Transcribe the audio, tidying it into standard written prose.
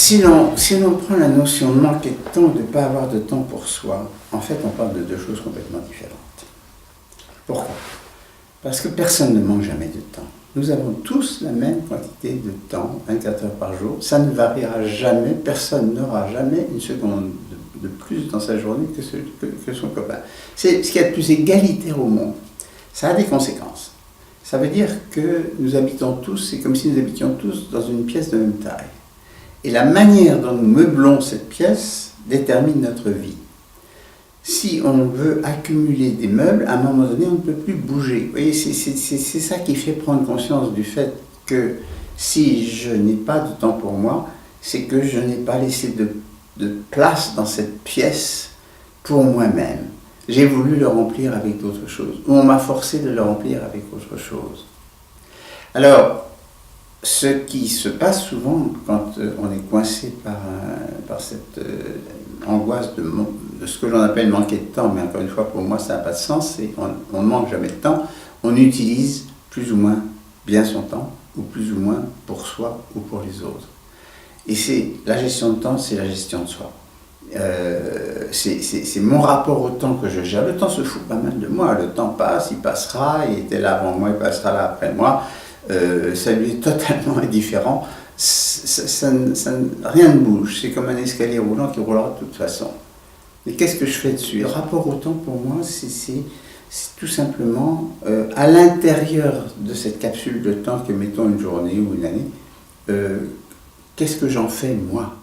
Si l'on prend la notion de manquer de temps, de ne pas avoir de temps pour soi, en fait, on parle de deux choses complètement différentes. Pourquoi? Parce que personne ne manque jamais de temps. Nous avons tous la même quantité de temps, 24 heures par jour. Ça ne variera jamais, personne n'aura jamais une seconde de plus dans sa journée que son copain. C'est ce qu'il y a de plus égalitaire au monde. Ça a des conséquences. Ça veut dire que nous habitons tous, c'est comme si nous habitions tous dans une pièce de même taille. Et la manière dont nous meublons cette pièce détermine notre vie. Si on veut accumuler des meubles, à un moment donné, on ne peut plus bouger. Vous voyez, c'est ça qui fait prendre conscience du fait que si je n'ai pas de temps pour moi, c'est que je n'ai pas laissé de place dans cette pièce pour moi-même. J'ai voulu le remplir avec d'autres choses, ou on m'a forcé de le remplir avec autre chose. Alors, ce qui se passe souvent quand on est coincé par cette angoisse de ce que l'on appelle manquer de temps, mais encore une fois pour moi ça n'a pas de sens, c'est on ne manque jamais de temps, on utilise plus ou moins bien son temps, ou plus ou moins pour soi ou pour les autres. Et c'est la gestion de temps, c'est la gestion de soi. C'est mon rapport au temps que je gère. Le temps se fout pas mal de moi, le temps passe, il passera, il était là avant moi, il passera là après moi. Ça lui est totalement indifférent, rien ne bouge, c'est comme un escalier roulant qui roulera de toute façon. Et qu'est-ce que je fais dessus? Le rapport au temps pour moi, c'est tout simplement à l'intérieur de cette capsule de temps que mettons une journée ou une année, qu'est-ce que j'en fais moi?